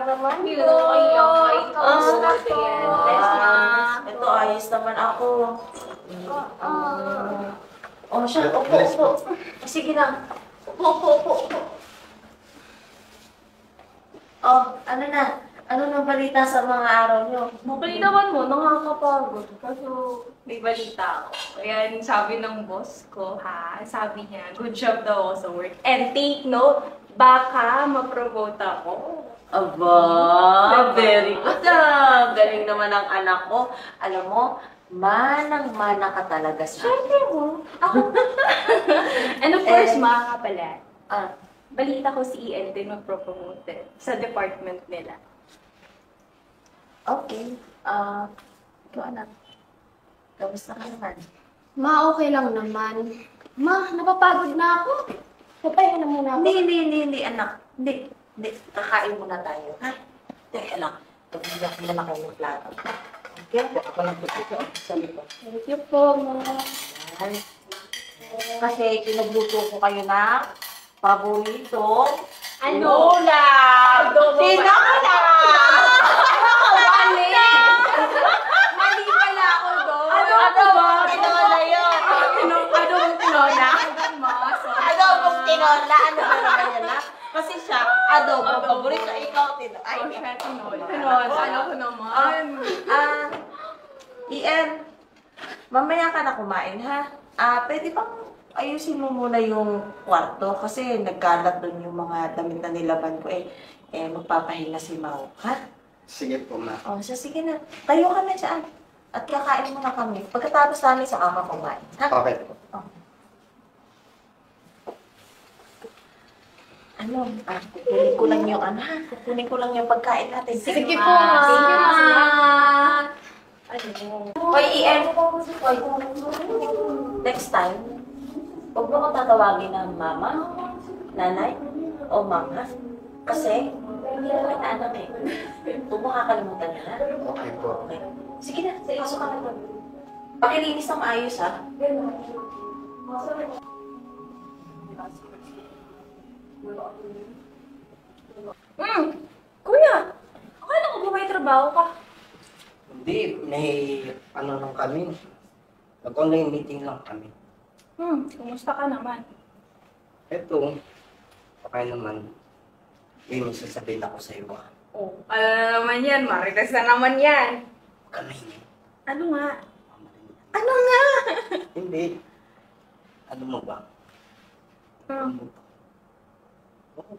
naman Hindi na kayo. Kamusta po? Ito, ayos naman ako. Oh, siya. Upo. Sige na. Upo. Oh, ano na? Ano nang balita sa mga araw nyo? Okay naman mo, nakakapagod. Kaso may balita ako. Kaya sabi ng boss ko, sabi niya, good job daw ako sa work. And take note, baka ma-promote ako. Aba, very good. Galing naman ang anak ko. Alam mo, manang-mana ka talaga sa Siyempre mo. Ako. And of course, mga kapala, balita ko si Ian din mag-promote sa department nila. Okay. Ikaw anak. Kamusta ka naman? Ma, okay lang naman. Ma, napapagod na ako. Papahinga na muna ako. Hindi, anak. Hindi. Kakain muna tayo, ha? Teka lang. Tumigyan ko na kayo ng plato. Okay? Ako lang ito. Sabi ko. Thank you po, Ma. Kasi kinagluto ko kayo ng paborito. Ano? Tinola! Mali pala ako doon. Ano ba? Tinola yun. Anong tinola? Adobong tinola. Ano ba naman yan, ha? Kasi siya, adobo. Paborito. Ikaw, tinola. Ay, Tinola. Alam ko naman. Ian, mamaya ka na kumain, ha? Pwede bang ayusin mo muna yung kwarto kasi nagkalat doon yung mga damit na nilaban ko magpapahinga si Mau, ha? Sige po, ma. Sige na. Tayo ka na dyan. At kakain muna kami. Pagkatapos namin sa kama kumain, ha? Okay po. Kukunin ko lang yung ha? Kukunin ko lang yung pagkain natin. Sige po, Ma. Sige, Ma. Hoy, Ian. Next time, huwag mo ko tatawagin ng mama, nanay, o mama. Kasi, hindi na kita anak Huwag mo kakalimutan yun, ha? Okay po. Okay. Sige na, pasok ka na doon. Pakilinis ng maayos, ha? Kuya, akala ko ba may trabaho ka? Hindi, may ano lang kami. Nag-online meeting lang kami. Kumusta ka naman? Ito, okay naman. May sasabihin ako sa iyo. Ano na naman yan? Marites na naman yan. Kami. Ano nga? Hindi. Ano mo ba?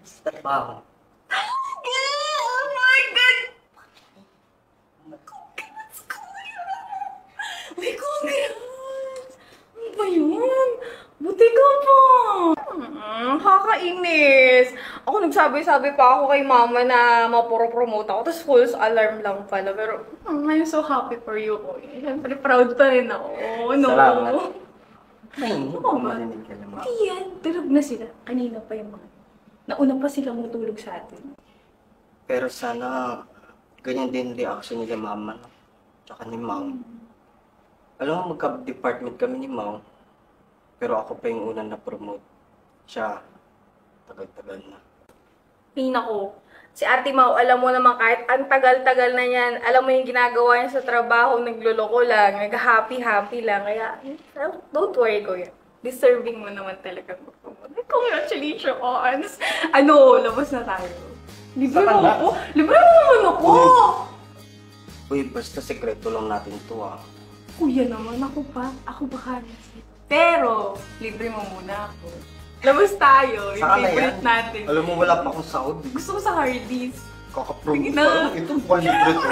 Sa trabaho. Oh my God! Congrats, kuya! May congrats! Ano ba yun? Buti ka pa! Kakainis! Ako nagsabi-sabi pa ako kay mama na mapuro-promote ako, tapos false alarm lang pala. Pero I'm so happy for you, kuya. Siyempre, proud pa rin ako. No? Salamat. Ay, hindi ko marinig ka naman. Hindi yan. Tulog na sila. Kanina pa yung mga. Nauna pa sila matulog sa atin. Pero sana, ganyan din reaction nila mama. Tsaka ni Mau. Alam mo, magka-department kami ni Mau. Pero ako pa yung unang na-promote. Siya, tagal-tagal na. Ay, nako. Si Ate Mau, alam mo naman kahit ang tagal-tagal na yan, alam mo yung ginagawa niya sa trabaho, nagluloko lang, nag-happy-happy lang. Kaya, don't worry, kuya. Deserving mo naman talaga mag-promote. Congratulations! Labas na tayo. Libre mo ako? Libre mo naman ako! Uy, basta sekreto lang natin to Kuya naman, ako pa. Ako baka pero, libre mo muna ako. Labas tayo, yung Saan na favorite yan? natin. Alam mo, wala pa akong sahod. Gusto ko sa Hardee's. Kaka-promote Sige pa na. lang. Ito, mukhang libre to.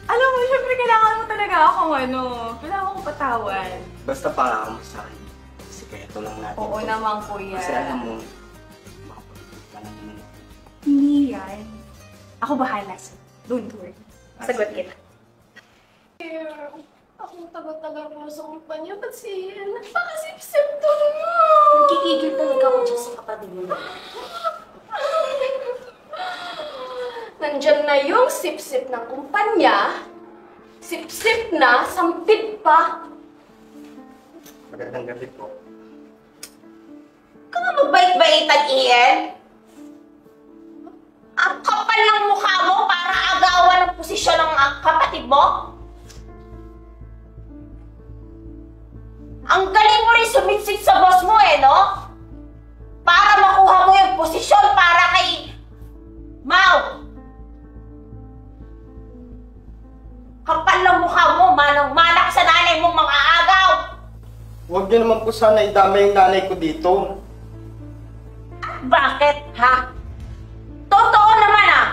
Alam mo, syempre kailangan mo talaga akong kailangan ko patawan. Basta para ako sa akin. Sekreto lang natin. Oo to. naman, kuya. Kasi alam mo, makapagpapit ka lang yun. Hindi yan. Ako bahala sa. Don't worry. Sagot kita. Ako tagal-tagal mo sa kumpanya, ba't si Ian? Napakasip-sip to mo! Nagkikigil talaga ako dyan sa kapatid mo. Nandyan na yung sip-sip ng kumpanya, sip-sip na, sampid pa. Magandang gabi po. Kung magbait-baitan, Ian? Ang kapal ng mukha mo kapatid mo? Ang galing mo rin sumitsik sa boss mo eh, no? Para makuha mo yung posisyon para kay Mau. Kapal ng mukha mo, manang-mana ka sa nanay mong mga agaw. Huwag niyo naman po sana idamay yung nanay ko dito. Bakit, ha? Totoo naman, ah.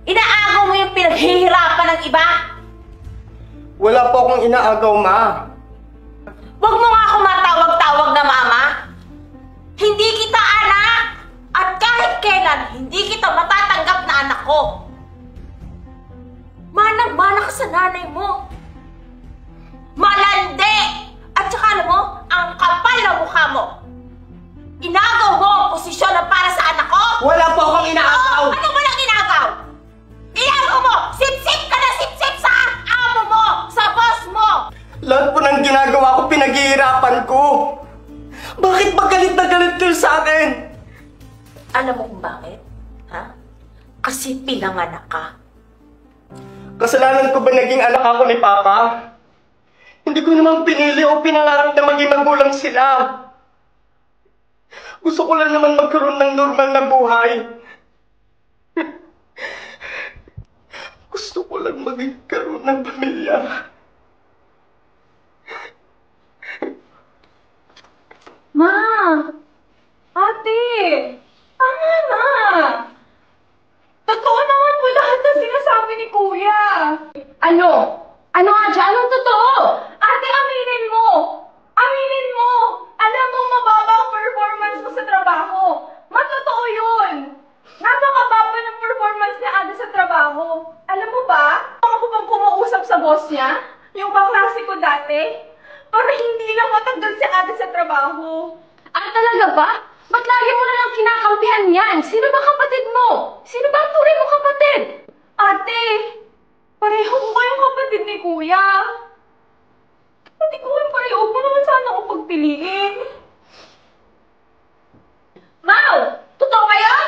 Inaagaw mo yung pinaghihirapan ng iba? Wala po akong inaagaw, ma. Huwag mo nga ako matawag-tawag na mama. Hindi kita anak. At kahit kailan, hindi kita matatanggap na anak ko. Manang-mana ka sa nanay mo. Malandi! At saka alam mo, ang kapal na mukha mo. Inagaw mo ang posisyon na para sa anak ko? Wala po akong inaagaw! Ano ba lang inagaw? Inagaw mo! Sip-sip ka na sip-sip sa amo mo! Sa boss mo! Lahat po ng ginagawa ko, pinaghihirapan ko. Bakit ba galit na galit kayo sa akin? Alam mo kung bakit? Ha? Kasi pinanganak ka. Kasalanan ko ba naging anak ako ni Papa? Hindi ko naman pinili o pinangarap na maging magulang sila. Gusto ko lang naman magkaroon ng normal na buhay. Gusto ko lang magkaroon ng pamilya. Ma! Ate! Tama na! Totoo naman po lahat na sinasabi ni Kuya. Ano? Ano nga dyan? Anong totoo? Ate, aminin mo! Aminin mo! Alam mo, mababa ang performance mo sa trabaho. Matotoo yun! Napakababa ng performance ni Ate sa trabaho. Alam mo ba? Ako bang kumausap sa boss niya? Yung kaklase ko dati? Para hindi lang matanggal si Ate sa trabaho. Ah, talaga ba? Ba't lagi mo na lang kinakampihan yan? Sino ba kapatid mo? Sino ba ang tunay mo kapatid? Ate! Pareho ko kayong kapatid ni Kuya. Hindi ko kayong pareho. Huwag mo naman sana ako pagpiliin. Mau! Totoo ba yan?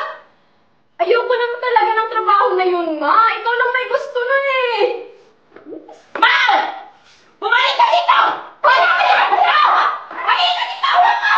Ayoko naman talaga ng trabaho na yun, ma. Ikaw lang may gusto nun eh. Mau! Bumalik ka dito! Wala ka na! Bumalik ka dito! Wala ka!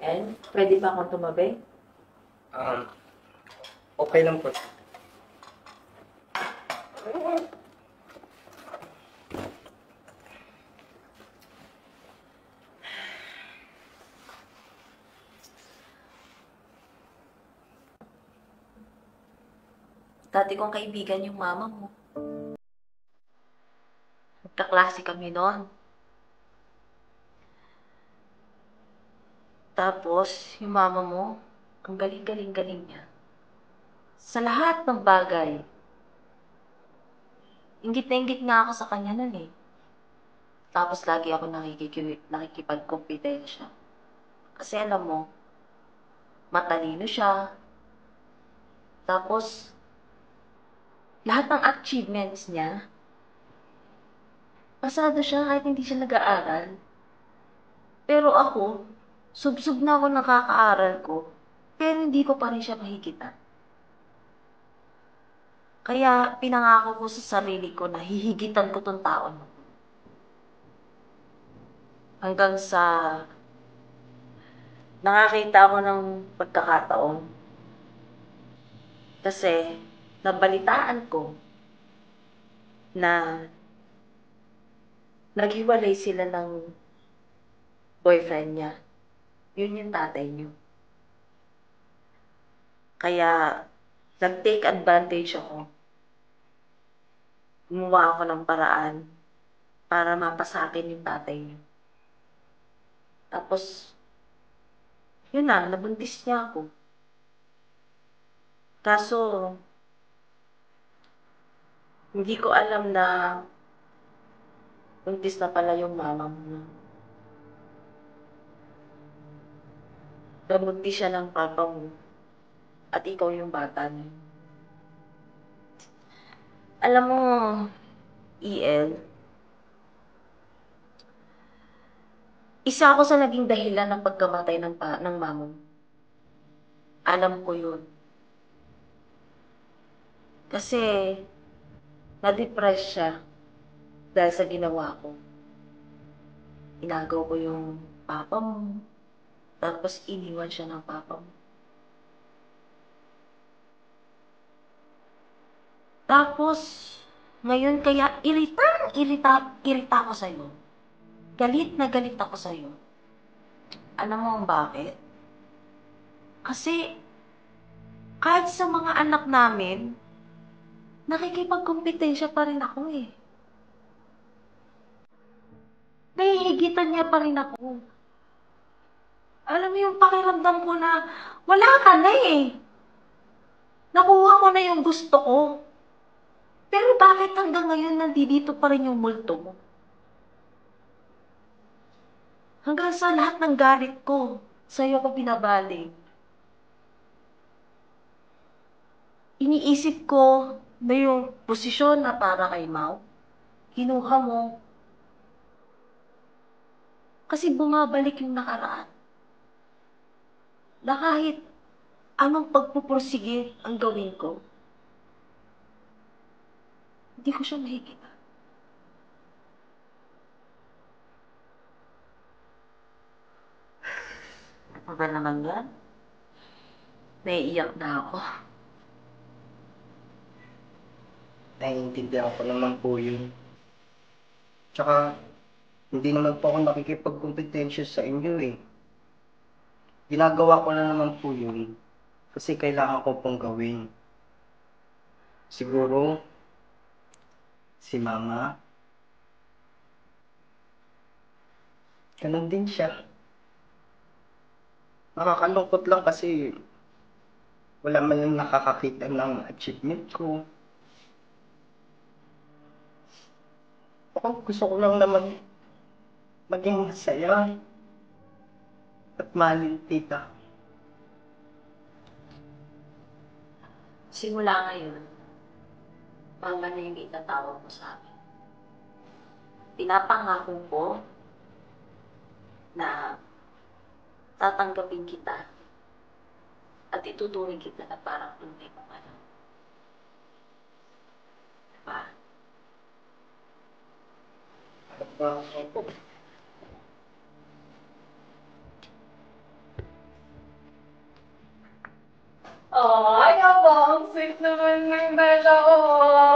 And, pwede ba akong tumabi? Okay lang po. Dati kong kaibigan yung mama mo. Magkaklase kami noon. Tapos, yung mama mo, ang galing-galing-galing niya. Sa lahat ng bagay. Ingit na ingit nga ako sa kanya nun eh. Tapos lagi ako nakikipag-kompetensya. Kasi alam mo, matalino siya. Tapos, lahat ng achievements niya, pasado siya kahit hindi siya nag-aaral. Pero ako, subsub na ako ng kakaaral ko, pero hindi ko pa rin siya mahigitan. Kaya pinangako ko sa sarili ko na hihigitan ko tong taon. Hanggang sa nakakita ako ng pagkakataon. Kasi nabalitaan ko na naghiwalay sila ng boyfriend niya. Yun yung tatay niyo. Kaya nag-take advantage ako. Gumawa ako ng paraan para mapasakin yung tatay niyo. Tapos, yun na, nabuntis niya ako. Kaso, hindi ko alam na buntis na pala yung mama mo. nabuntis siya ng papa mo at ikaw yung bata niya. Alam mo, EL, isa ako sa naging dahilan ng pagkamatay ng mama mo. Alam ko yun. Kasi, na-depress siya dahil sa ginawa ko. Inagaw ko yung papa mo, tapos iniwan siya ng papa mo. Tapos, ngayon kaya irita ako sa'yo. Galit na galit ako sa'yo. Alam mo ang bakit? Kasi, kahit sa mga anak namin, nakikipagkompetensya pa rin ako eh. Nahihigitan niya pa rin ako. Alam mo yung pakiramdam ko na wala ka na eh. Nakuha mo na yung gusto ko. Pero bakit hanggang ngayon nandito pa rin yung multo mo? Hanggang sa lahat ng galit ko, sa'yo ko binabalik. Iniisip ko na yung posisyon na para kay Mau, kinuha mo. Kasi bumabalik yung nakaraan. Na kahit anong pagpupursige ang gawin ko, hindi ko siya makikita. Ano ba naman yan? Naiiyak na ako. Naiintindihan ko naman po yun. Tsaka, hindi naman po ako nakikipagkompetensya sa inyo eh. Ginagawa ko na naman po yun kasi kailangan ko pong gawin. Siguro, si Mama, ganun din siya. Nakakalungkot lang kasi wala man yung nakakakita ng achievement ko. Ako gusto ko lang naman maging masaya at mahalin tita. Simula ngayon, Mama na yung itatawag mo sa akin. Pinapangako ko na tatanggapin kita at ituturing kita na parang tunay mo ka lang. Diba? Ay, ako, ang sweet naman ng dalawa.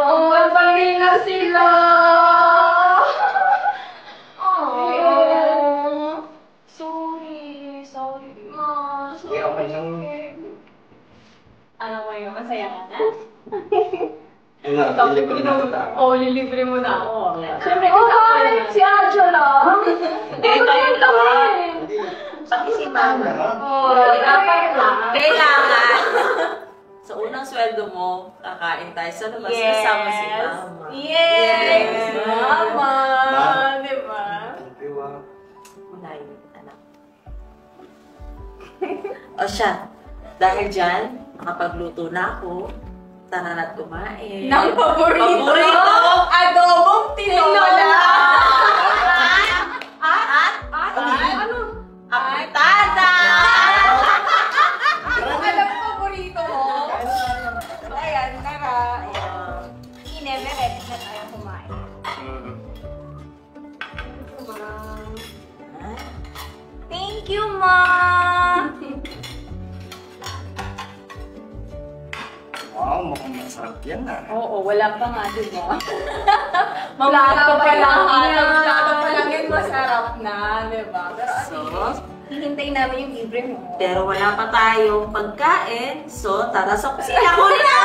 Ang babalik na sila. Sorry. Hindi ako lang. Ano mo yun? Masaya ka na? Nilibre na kita. Oo, lilibre mo na ako. Siyempre, kasama na si Angela. Hindi, kayo lang. Pati si Mama. Kailangan. Sa unang sweldo mo, kakain tayo sa labas. Kasama si Mama. Yes! Mama! Ma. Di ba? Thank you, ah. Unahin, anak. O siya, dahil dyan, nakapagluto na ako. Tara na't kumain. Ng paborito! Paborito! Adobong tinola! Ano? Apitada! Alam mo paborito mo? Ayan, tara. Never ready na tayo kumain. Thank you, Mom! Wow, mukhang masarap yan ah. Oo, wala pa nga, di ba? Mamula pa lang yan. Mamula pa lang yan, masarap na, di ba? Pero So, hihintayin namin yung libre mo. pero wala pa tayong pagkain. So, tara sa kusina ko na!